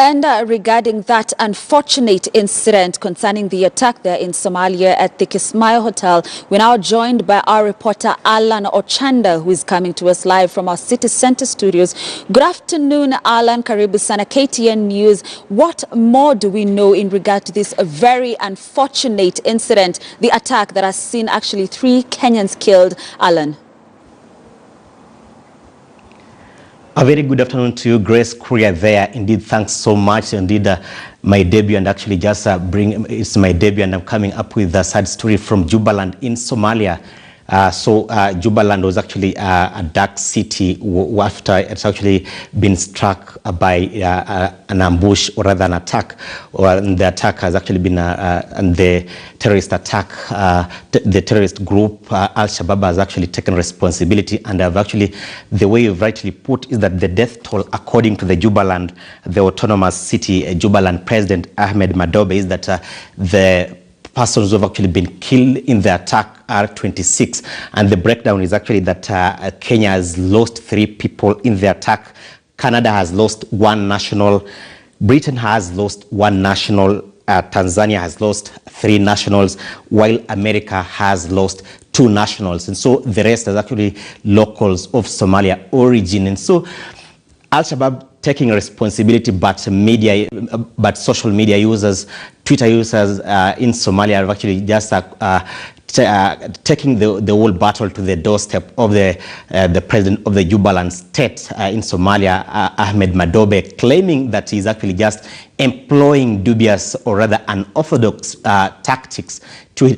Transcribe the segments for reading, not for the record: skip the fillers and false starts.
And regarding that unfortunate incident concerning the attack there in Somalia at the Kismayo Hotel, we're now joined by our reporter Alan Ochanda, who is coming to us live from our City Center studios. Good afternoon, Alan. Karibu sana, KTN News. What more do we know in regard to this very unfortunate incident, the attack that has seen actually 3 Kenyans killed, Alan? A very good afternoon to you, Grace Kuria there. Indeed, thanks so much. Indeed, my debut, and actually just it's my debut, and I'm coming up with a sad story from Jubaland in Somalia. Jubaland was actually a dark city after it's actually been struck by an ambush, or rather an attack. The attack has actually been the terrorist attack. The terrorist group Al-Shabaab has actually taken responsibility, and have actually, the way you've rightly put is that the death toll, according to the Jubaland, the autonomous city Jubaland president Ahmed Madobe, is that the persons who have actually been killed in the attack are 26, and the breakdown is actually that Kenya has lost 3 people in the attack, Canada has lost 1 national, Britain has lost 1 national, Tanzania has lost 3 nationals, while America has lost 2 nationals, and so the rest is actually locals of Somalia origin. And so Al-Shabaab taking responsibility, but social media users, Twitter users in Somalia have actually just taking the whole battle to the doorstep of the president of the Jubaland state in Somalia, Ahmed Madobe, claiming that he's actually just employing dubious, or rather unorthodox tactics to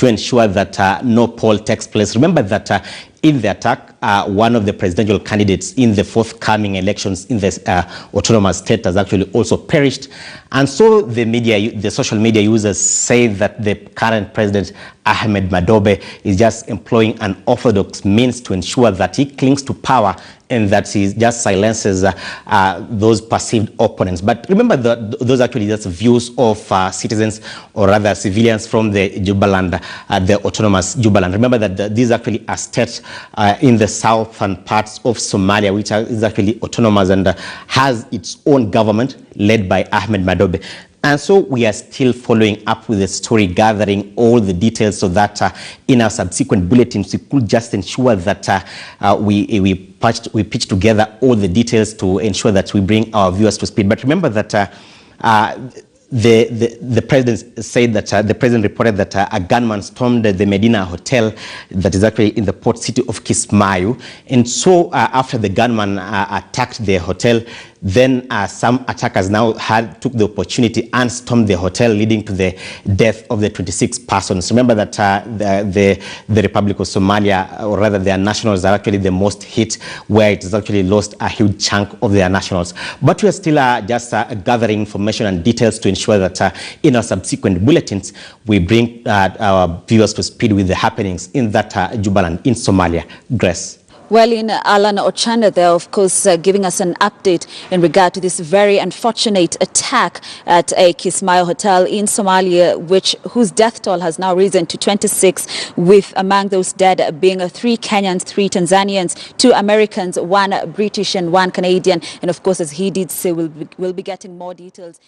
ensure that no poll takes place. Remember that in the attack, one of the presidential candidates in the forthcoming elections in the autonomous state has actually also perished. And so the social media users say that the current president, Ahmed Madobe, is just employing unorthodox means to ensure that he clings to power and that he just silences those perceived opponents. But remember that those actually just views of citizens, or rather civilians from the Jubaland, the autonomous Jubaland. Remember that these actually are states in the southern parts of Somalia, which is actually autonomous and has its own government led by Ahmed Madobe. And so we are still following up with the story, gathering all the details so that in our subsequent bulletins we could just ensure that we pitch together all the details to ensure that we bring our viewers to speed. But remember that the president said that the president reported that a gunman stormed the Medina Hotel that is actually in the port city of Kismayo. And so after the gunman attacked the hotel, then some attackers now took the opportunity and stormed the hotel, leading to the death of the 26 persons. Remember that the Republic of Somalia, or rather their nationals, are actually the most hit, where it has actually lost a huge chunk of their nationals. But we are still just gathering information and details to ensure that in our subsequent bulletins, we bring our viewers to speed with the happenings in that Jubaland in Somalia. Grace. Well, in Alan Ochanda there, of course, giving us an update in regard to this very unfortunate attack at a Kismayo hotel in Somalia, whose death toll has now risen to 26, with among those dead being 3 Kenyans, 3 Tanzanians, 2 Americans, 1 British and 1 Canadian. And of course, as he did say, we'll be getting more details.